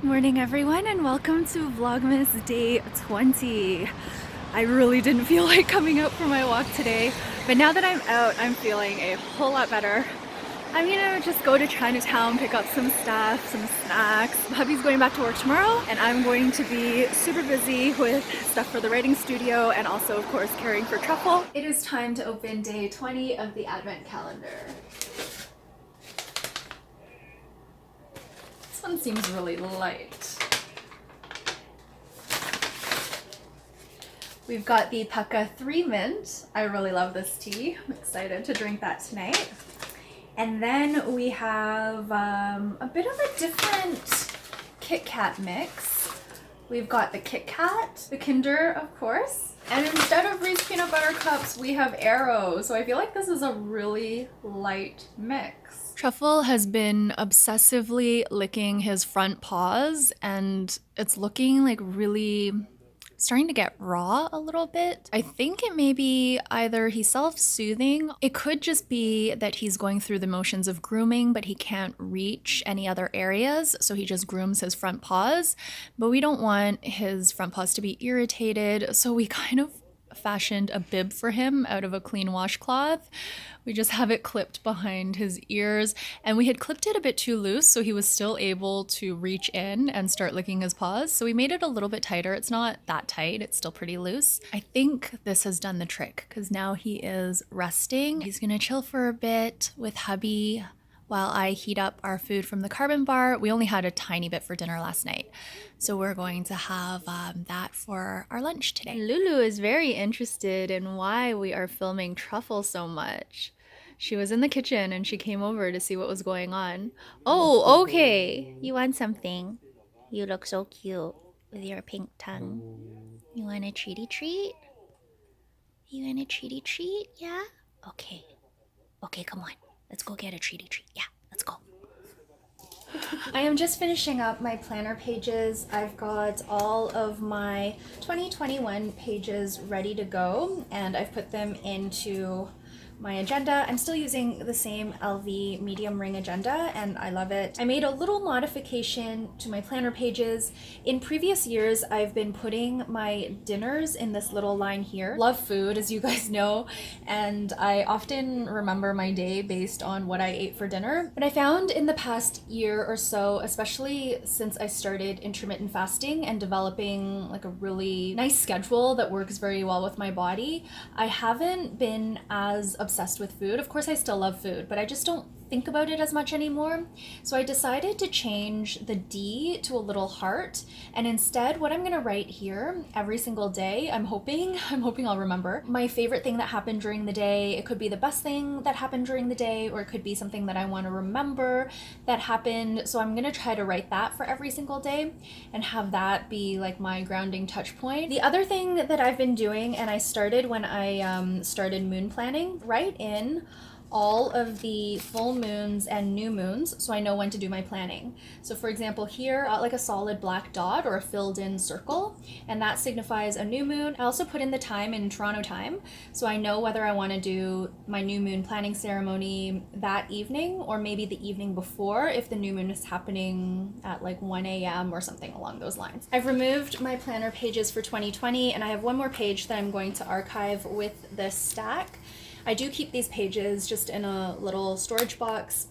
Morning everyone, and welcome to Vlogmas day 20. I really didn't feel like coming out for my walk today, but now that I'm out, I'm feeling a whole lot better. I'm gonna just go to Chinatown, pick up some stuff, some snacks. Hubby's going back to work tomorrow, and I'm going to be super busy with stuff for the writing studio and also, of course, caring for Truffle. It is time to open day 20 of the Advent calendar. This one seems really light. We've got the Pukka Three Mint. I really love this tea. I'm excited to drink that tonight. And then we have a bit of a different Kit Kat mix. We've got the Kit Kat, the Kinder, of course. And instead of Reese's peanut butter cups, we have Arrow. So I feel like this is a really light mix. Truffle has been obsessively licking his front paws, and it's looking like really starting to get raw a little bit. I think it may be either he's self-soothing. It could just be that he's going through the motions of grooming, but he can't reach any other areas, so he just grooms his front paws. But we don't want his front paws to be irritated, so we kind of fashioned a bib for him out of a clean washcloth. We just have it clipped behind his ears, and we had clipped it a bit too loose, so he was still able to reach in and start licking his paws. So we made it a little bit tighter. It's not that tight, it's still pretty loose. I think this has done the trick because now he is resting. He's gonna chill for a bit with hubby while I heat up our food from the carbon bar. We only had a tiny bit for dinner last night, so we're going to have that for our lunch today. Lulu is very interested in why we are filming Truffle so much. She was in the kitchen and she came over to see what was going on. Oh, okay. You want something? You look so cute with your pink tongue. You want a treaty treat? You want a treaty treat? Yeah? Okay. Okay, come on. Let's go get a treaty treat. Yeah, let's go. I am just finishing up my planner pages. I've got all of my 2021 pages ready to go, and I've put them into my agenda. I'm still using the same LV medium ring agenda, and I love it. I made a little modification to my planner pages. In previous years, I've been putting my dinners in this little line here. Love food, as you guys know, and I often remember my day based on what I ate for dinner. But I found in the past year or so, especially since I started intermittent fasting and developing like a really nice schedule that works very well with my body, I haven't been as obsessed with food. Of course, I still love food, but I just don't think about it as much anymore. So I decided to change the D to a little heart, and instead what I'm gonna write here every single day, I'm hoping I'll remember my favorite thing that happened during the day. It could be the best thing that happened during the day, or it could be something that I want to remember that happened. So I'm gonna try to write that for every single day and have that be like my grounding touch point. The other thing that I've been doing, and I started when I started moon planning, write in all of the full moons and new moons so I know when to do my planning. So for example, here I got like a solid black dot or a filled in circle, and that signifies a new moon. I also put in the time in Toronto time so I know whether I want to do my new moon planning ceremony that evening or maybe the evening before if the new moon is happening at like 1 a.m. or something along those lines. I've removed my planner pages for 2020, and I have one more page that I'm going to archive with this stack. I do keep these pages just in a little storage box.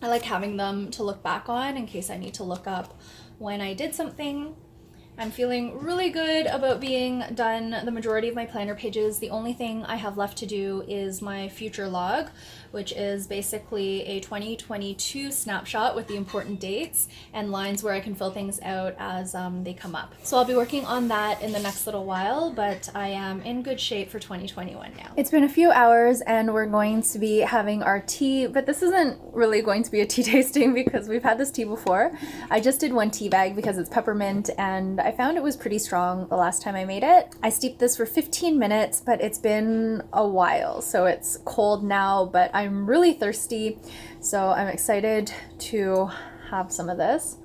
I like having them to look back on in case I need to look up when I did something. I'm feeling really good about being done the majority of my planner pages. The only thing I have left to do is my future log, which is basically a 2022 snapshot with the important dates and lines where I can fill things out as they come up. So I'll be working on that in the next little while, but I am in good shape for 2021 now. It's been a few hours and we're going to be having our tea, but this isn't really going to be a tea tasting because we've had this tea before. I just did one tea bag because it's peppermint, and I found it was pretty strong the last time I made it. I steeped this for 15 minutes, but it's been a while, so it's cold now, but I'm really thirsty, so I'm excited to have some of this.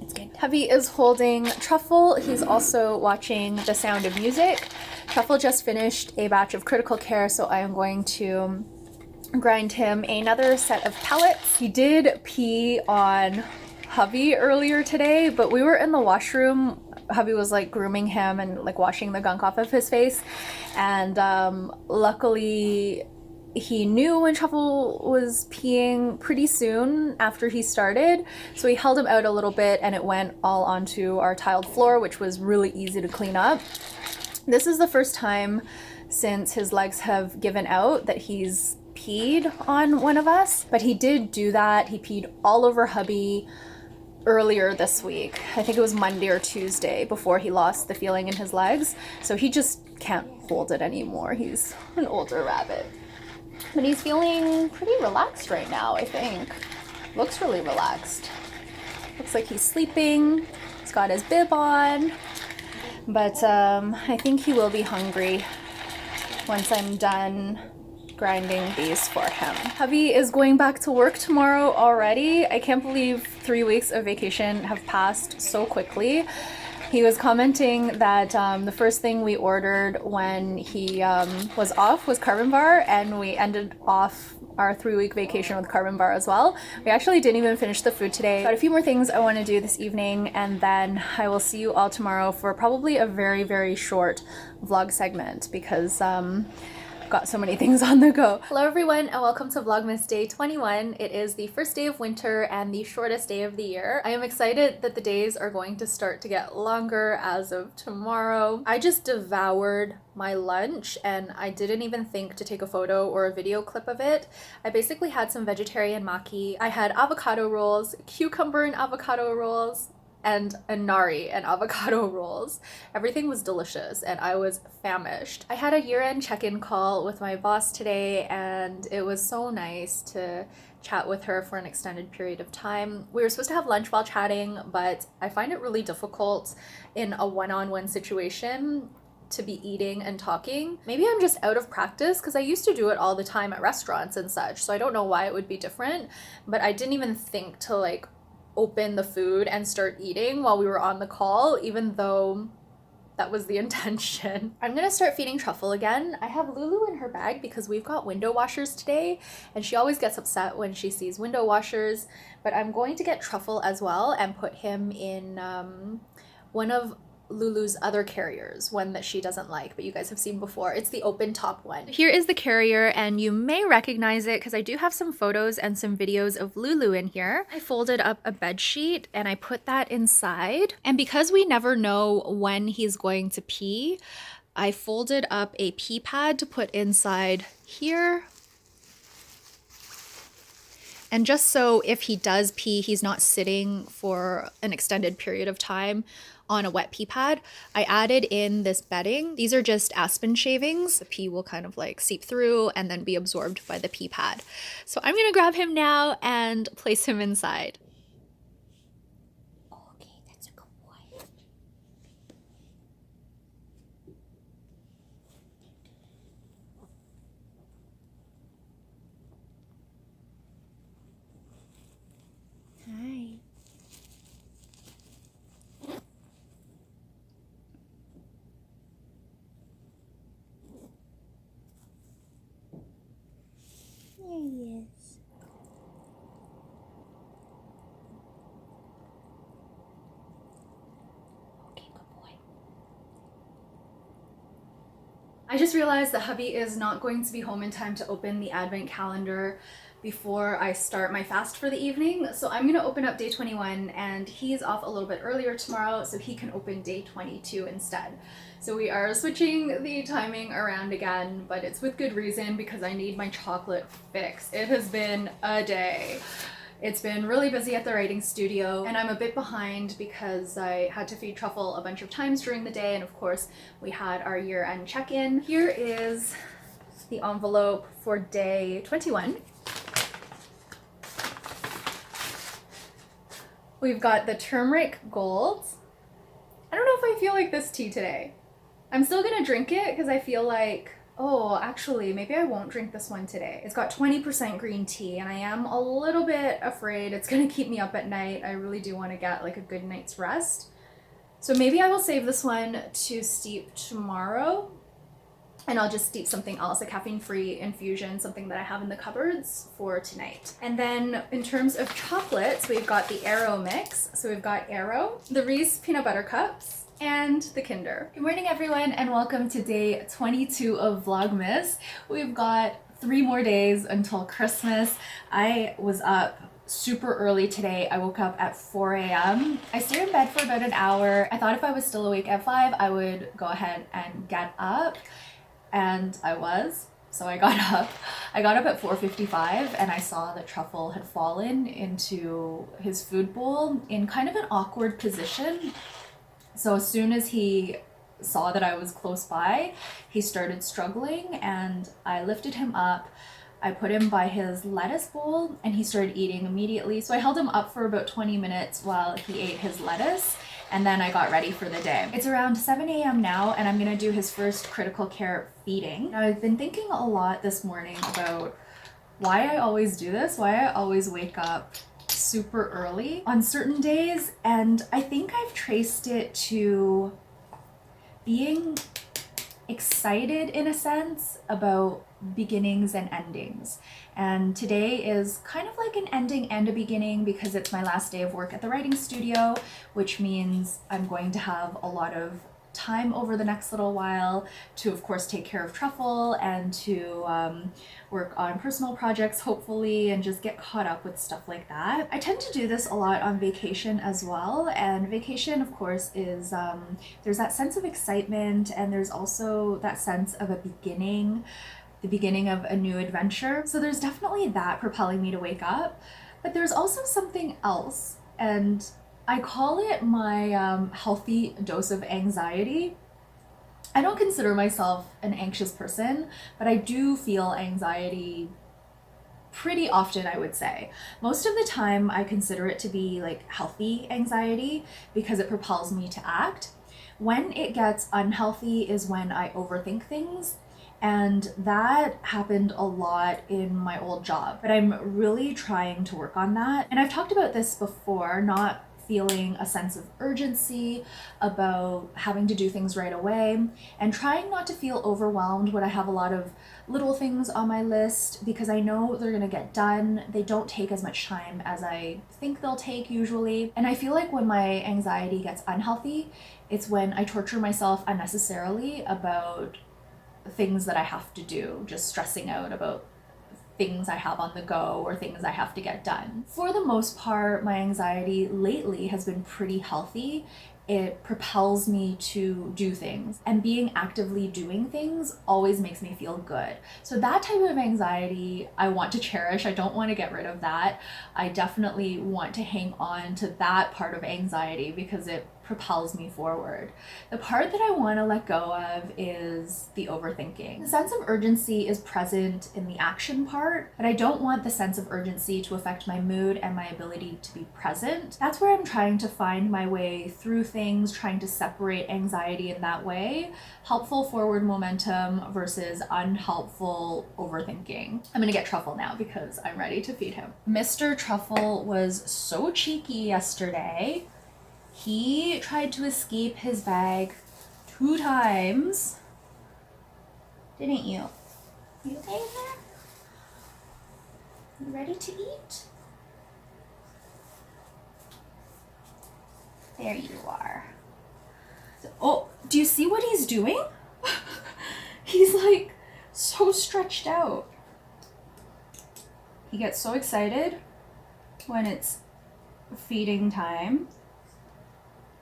It's good. Hubby is holding Truffle. He's also watching The Sound of Music. Truffle just finished a batch of critical care, so I am going to grind him another set of pellets. He did pee on hubby earlier today, but we were in the washroom. Hubby was like grooming him and like washing the gunk off of his face, and luckily he knew when Truffle was peeing pretty soon after he started, so he held him out a little bit and it went all onto our tiled floor, which was really easy to clean up. This is the first time since his legs have given out that he's peed on one of us, but he did do that. He peed all over hubby earlier this week. I think it was Monday or Tuesday before he lost the feeling in his legs, so he just can't hold it anymore. He's an older rabbit. But he's feeling pretty relaxed right now, I think. Looks really relaxed. Looks like he's sleeping. He's got his bib on. But I think he will be hungry once I'm done grinding these for him. Hubby is going back to work tomorrow already. I can't believe 3 weeks of vacation have passed so quickly. He was commenting that the first thing we ordered when he was off was Carbon Bar, and we ended off our 3-week vacation with Carbon Bar as well. We actually didn't even finish the food today. Got a few more things I want to do this evening, and then I will see you all tomorrow for probably a very, very short vlog segment because got so many things on the go. Hello everyone and welcome to Vlogmas Day 21. It is the first day of winter and the shortest day of the year. I am excited that the days are going to start to get longer as of tomorrow. I just devoured my lunch and I didn't even think to take a photo or a video clip of it. I basically had some vegetarian maki. I had avocado rolls, cucumber and avocado rolls, and a nari and avocado rolls. Everything was delicious and I was famished. I had a year-end check-in call with my boss today and it was so nice to chat with her for an extended period of time. We were supposed to have lunch while chatting, but I find it really difficult in a one-on-one situation to be eating and talking. Maybe I'm just out of practice because I used to do it all the time at restaurants and such, so I don't know why it would be different, but I didn't even think to like open the food and start eating while we were on the call, even though that was the intention. I'm gonna start feeding Truffle again. I have Lulu in her bag because we've got window washers today and she always gets upset when she sees window washers, but I'm going to get Truffle as well and put him in one of Lulu's other carriers, one that she doesn't like, but you guys have seen before. It's the open top one. Here is the carrier and you may recognize it because I do have some photos and some videos of Lulu in here. I folded up a bed sheet and I put that inside. And because we never know when he's going to pee, I folded up a pee pad to put inside here. And just so if he does pee, he's not sitting for an extended period of time on a wet pee pad, I added in this bedding. These are just aspen shavings. The pee will kind of like seep through and then be absorbed by the pee pad. So I'm gonna grab him now and place him inside. Okay, that's a good boy. Hi. There he is. Okay, good boy. I just realized that hubby is not going to be home in time to open the advent calendar before I start my fast for the evening. So I'm gonna open up day 21 and he's off a little bit earlier tomorrow so he can open day 22 instead. So we are switching the timing around again, but it's with good reason because I need my chocolate fix. It has been a day. It's been really busy at the writing studio and I'm a bit behind because I had to feed Truffle a bunch of times during the day, and of course we had our year-end check-in. Here is the envelope for day 21. We've got the Turmeric Gold. I don't know if I feel like this tea today. I'm still gonna drink it because I feel like, oh, actually, maybe I won't drink this one today. It's got 20% green tea and I am a little bit afraid it's gonna keep me up at night. I really do want to get like a good night's rest. So maybe I will save this one to steep tomorrow and I'll just steep something else, a caffeine-free infusion, something that I have in the cupboards for tonight. And then in terms of chocolates, we've got the Aero mix. So we've got Aero, the Reese peanut butter cups, and the Kinder. Good morning, everyone, and welcome to day 22 of Vlogmas. We've got 3 more days until Christmas. I was up super early today. I woke up at 4 a.m. I stayed in bed for about an hour. I thought if I was still awake at 5, I would go ahead and get up. And I was, so I got up. I got up at 4:55 and I saw that Truffle had fallen into his food bowl in kind of an awkward position. So as soon as he saw that I was close by, he started struggling and I lifted him up. I put him by his lettuce bowl and he started eating immediately. So I held him up for about 20 minutes while he ate his lettuce. And then I got ready for the day. It's around 7 a.m. now and I'm gonna do his first critical care feeding. Now, I've been thinking a lot this morning about why I always do this, why I always wake up super early on certain days. And I think I've traced it to being excited in a sense about beginnings and endings. And today is kind of like an ending and a beginning because it's my last day of work at the writing studio, which means I'm going to have a lot of time over the next little while to, of course, take care of Truffle and to work on personal projects, hopefully, and just get caught up with stuff like that. I tend to do this a lot on vacation as well, and vacation, of course, is there's that sense of excitement and there's also that sense of a beginning, the beginning of a new adventure. So there's definitely that propelling me to wake up, but there's also something else, and I call it my healthy dose of anxiety. I don't consider myself an anxious person, but I do feel anxiety pretty often, I would say. Most of the time I consider it to be like healthy anxiety because it propels me to act. When it gets unhealthy is when I overthink things. And that happened a lot in my old job, but I'm really trying to work on that. And I've talked about this before, not feeling a sense of urgency about having to do things right away and trying not to feel overwhelmed when I have a lot of little things on my list because I know they're gonna get done. They don't take as much time as I think they'll take usually. And I feel like when my anxiety gets unhealthy, it's when I torture myself unnecessarily about things that I have to do, just stressing out about things I have on the go or things I have to get done. For the most part, my anxiety lately has been pretty healthy. It propels me to do things, and being actively doing things always makes me feel good. So that type of anxiety I want to cherish. I don't want to get rid of that. I definitely want to hang on to that part of anxiety because it propels me forward. The part that I want to let go of is the overthinking. The sense of urgency is present in the action part, but I don't want the sense of urgency to affect my mood and my ability to be present. That's where I'm trying to find my way through things, trying to separate anxiety in that way. Helpful forward momentum versus unhelpful overthinking. I'm gonna get Truffle now because I'm ready to feed him. Mr. Truffle was so cheeky yesterday. He tried to escape his bag 2 times. Didn't you? You okay there? You ready to eat? There you are. Oh, do you see what he's doing? He's like so stretched out. He gets so excited when it's feeding time.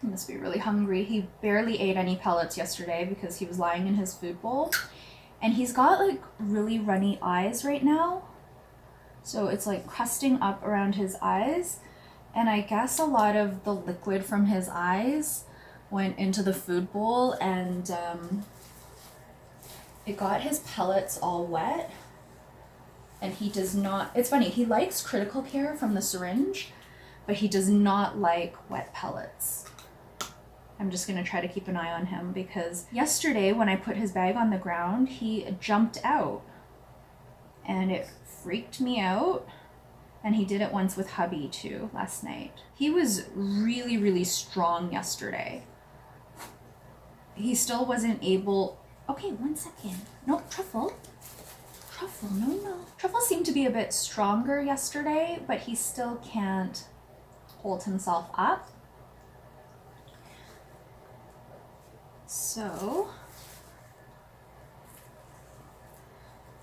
He must be really hungry. He barely ate any pellets yesterday because he was lying in his food bowl. And he's got like really runny eyes right now. So it's like crusting up around his eyes. And I guess a lot of the liquid from his eyes went into the food bowl and it got his pellets all wet. And he does not, it's funny, he likes critical care from the syringe, but he does not like wet pellets. I'm just gonna try to keep an eye on him because yesterday when I put his bag on the ground, he jumped out and it freaked me out. And he did it once with hubby too last night. He was really strong yesterday. He still wasn't able, Okay, 1 second. No, Truffle. Truffle, no. Truffle seemed to be a bit stronger yesterday, but he still can't hold himself up. So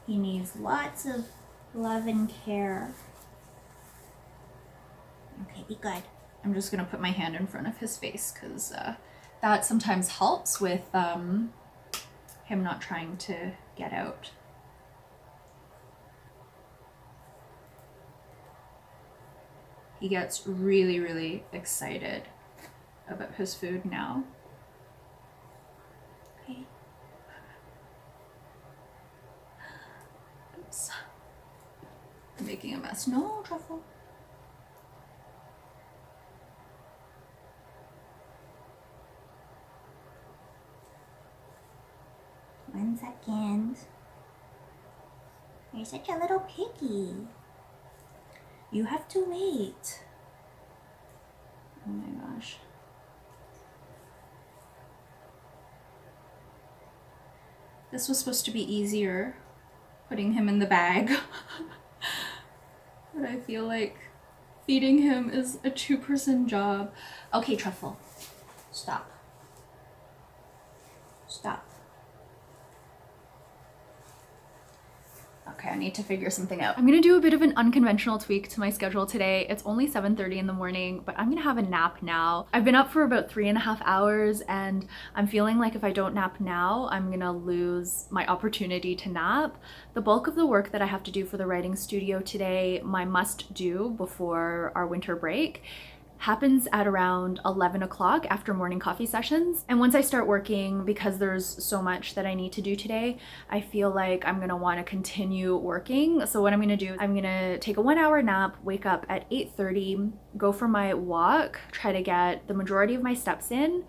he needs lots of love and care. Okay, be good. I'm just gonna put my hand in front of his face because that sometimes helps with him not trying to get out. He gets really, really excited about his food now. Okay. Oops. I'm making a mess. No, Truffle. One second. You're such a little piggy. You have to wait. Oh my gosh. This was supposed to be easier, putting him in the bag. But I feel like feeding him is a two-person job. Okay, Truffle. Stop. Stop. Okay, I need to figure something out. I'm gonna do a bit of an unconventional tweak to my schedule today. It's only 7:30 in the morning, but I'm gonna have a nap now. I've been up for about 3.5 hours and I'm feeling like if I don't nap now, I'm gonna lose my opportunity to nap. The bulk of the work that I have to do for the writing studio today, my must do before our winter break, happens at around 11 o'clock after morning coffee sessions. And once I start working, because there's so much that I need to do today, I feel like I'm gonna wanna continue working. So what I'm gonna do, I'm gonna take a 1-hour nap, wake up at 8:30, go for my walk, try to get the majority of my steps in,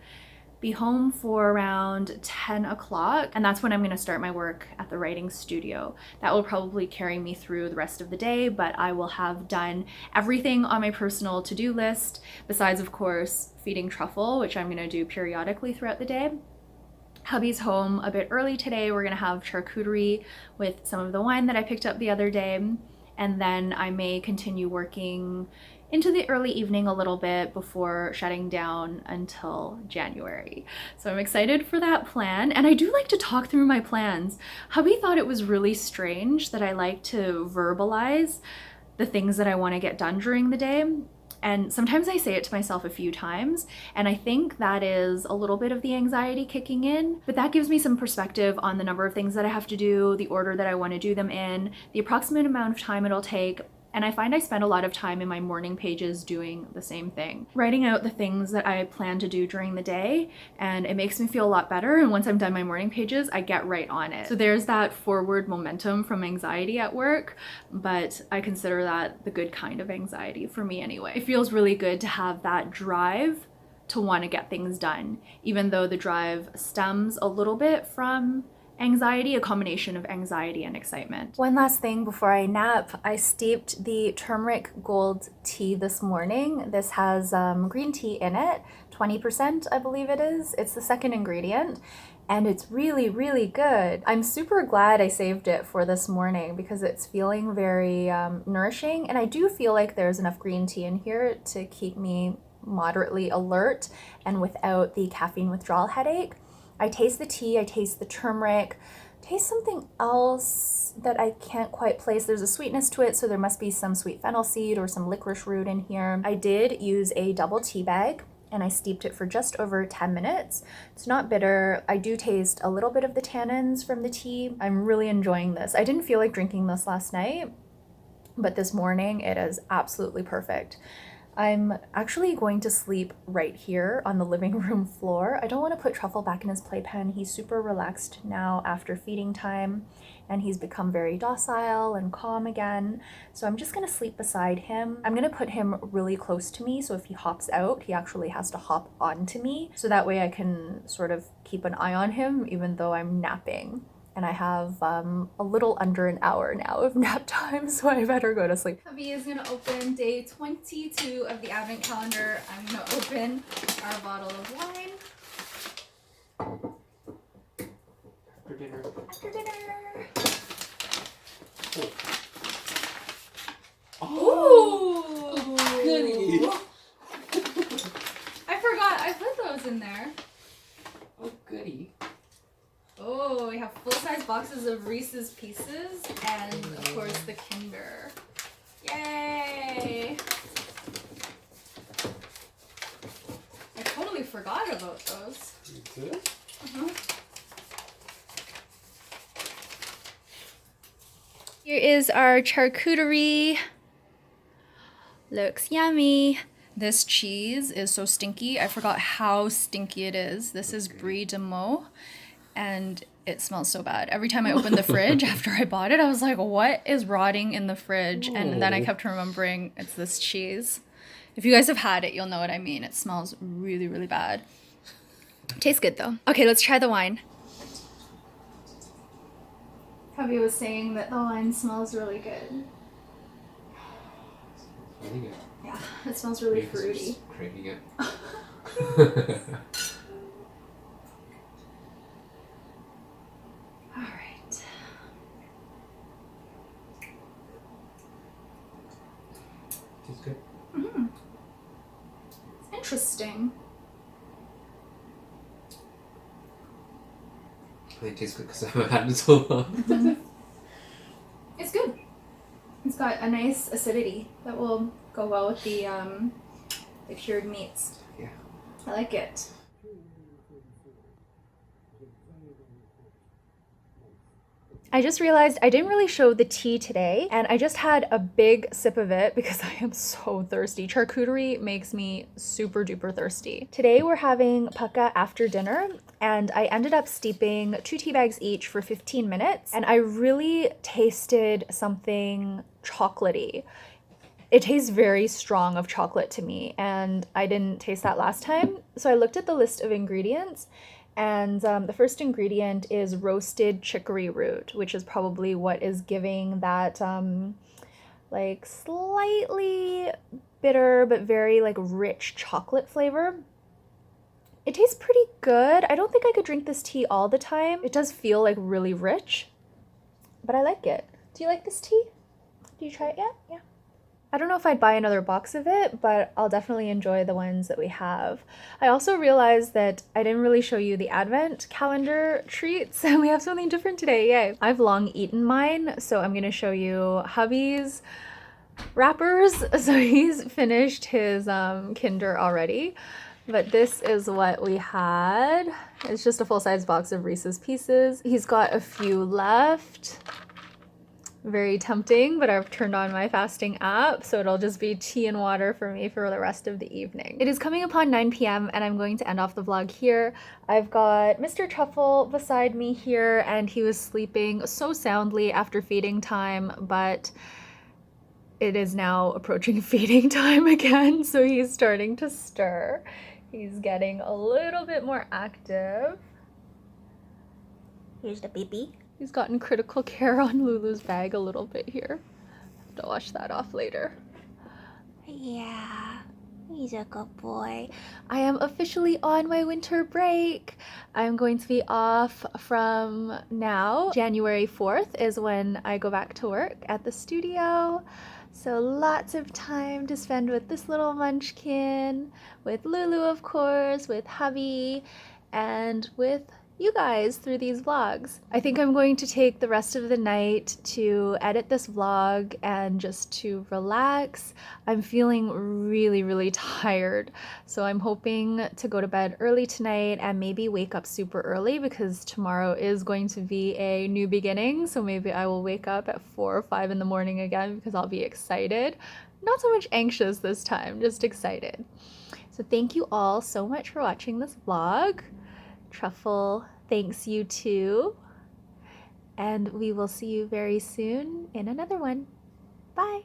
be home for around 10 o'clock, and that's when I'm gonna start my work at the writing studio. That will probably carry me through the rest of the day, but I will have done everything on my personal to-do list, besides of course feeding Truffle, which I'm gonna do periodically throughout the day. Hubby's home a bit early today. We're gonna have charcuterie with some of the wine that I picked up the other day, and then I may continue working into the early evening a little bit before shutting down until January. So I'm excited for that plan. And I do like to talk through my plans. Hubby thought it was really strange that I like to verbalize the things that I want to get done during the day. And sometimes I say it to myself a few times, and I think that is a little bit of the anxiety kicking in, but that gives me some perspective on the number of things that I have to do, the order that I want to do them in, the approximate amount of time it'll take. And I find I spend a lot of time in my morning pages doing the same thing, writing out the things that I plan to do during the day, and it makes me feel a lot better. And once I'm done my morning pages, I get right on it. So there's that forward momentum from anxiety at work, but I consider that the good kind of anxiety for me anyway. It feels really good to have that drive to want to get things done, even though the drive stems a little bit from anxiety, a combination of anxiety and excitement. One last thing before I nap, I steeped the Turmeric Gold tea this morning. This has green tea in it, 20% I believe it is. It's the second ingredient and it's really, really good. I'm super glad I saved it for this morning because it's feeling very nourishing, and I do feel like there's enough green tea in here to keep me moderately alert and without the caffeine withdrawal headache. I taste the tea, I taste the turmeric, taste something else that I can't quite place. There's a sweetness to it, so there must be some sweet fennel seed or some licorice root in here. I did use a double tea bag and I steeped it for just over 10 minutes. It's not bitter. I do taste a little bit of the tannins from the tea. I'm really enjoying this. I didn't feel like drinking this last night, but this morning it is absolutely perfect. I'm actually going to sleep right here on the living room floor. I don't want to put Truffle back in his playpen. He's super relaxed now after feeding time, and he's become very docile and calm again. So I'm just gonna sleep beside him. I'm gonna put him really close to me, so if he hops out, he actually has to hop onto me. So that way I can sort of keep an eye on him even though I'm napping. And I have a little under an hour now of nap time, so I better go to sleep. Hubby is gonna open day 22 of the advent calendar. I'm gonna open our bottle of wine. dinner. After dinner. Oh, Ooh. goody. I forgot I put those in there. Oh, goody. Oh, we have full-size boxes of Reese's Pieces and, of course, the Kinder. Yay! I totally forgot about those. You did? Here is our charcuterie. Looks yummy. This cheese is so stinky. I forgot how stinky it is. This is Brie de Meaux, and it smells so bad. Every time I opened the fridge after I bought it, I was like, what is rotting in the fridge? And then I kept remembering it's this cheese. If you guys have had it, you'll know what I mean. It smells really, really bad. Tastes good though. Okay, let's try the wine. Hubby was saying that the wine smells really good. Really good. Yeah, it smells really fruity. Cranking it. Alright. Tastes good. Mm-hmm. It's interesting. It tastes good because I haven't had it in so long. It's good. It's got a nice acidity that will go well with the cured meats. Yeah. I like it. I just realized I didn't really show the tea today, and I just had a big sip of it because I am so thirsty. Charcuterie makes me super duper thirsty. Today we're having pukka after dinner, and I ended up steeping 2 tea bags each for 15 minutes, and I really tasted something chocolatey. It tastes very strong of chocolate to me, and I didn't taste that last time. So I looked at the list of ingredients, and the first ingredient is roasted chicory root, which is probably what is giving that like slightly bitter but very like rich chocolate flavor. It tastes pretty good. I don't think I could drink this tea all the time. It does feel like really rich, but I like it. Do you like this tea? Do you try it yet? Yeah. I don't know if I'd buy another box of it, but I'll definitely enjoy the ones that we have. I also realized that I didn't really show you the advent calendar treats, and we have something different today, yay. I've long eaten mine, so I'm gonna show you hubby's wrappers. So he's finished his Kinder already, but this is what we had. It's just a full-size box of Reese's Pieces. He's got a few left. Very tempting, but I've turned on my fasting app, so it'll just be tea and water for me for the rest of the evening. It is coming upon 9 p.m. and I'm going to end off the vlog here. I've got Mr. Truffle beside me here, and he was sleeping so soundly after feeding time, but it is now approaching feeding time again, so he's starting to stir. He's getting a little bit more active. Here's the baby. He's gotten critical care on Lulu's bag a little bit here. Have to wash that off later. Yeah, he's a good boy. I am officially on my winter break. I'm going to be off from now. January 4th is when I go back to work at the studio. So lots of time to spend with this little munchkin, with Lulu of course, with hubby, and with you guys through these vlogs. I think I'm going to take the rest of the night to edit this vlog and just to relax. I'm feeling really, really tired, so I'm hoping to go to bed early tonight and maybe wake up super early because tomorrow is going to be a new beginning, so maybe I will wake up at 4 or 5 in the morning again because I'll be excited. Not so much anxious this time, just excited. So thank you all so much for watching this vlog. Truffle thanks you too, and we will see you very soon in another one. Bye.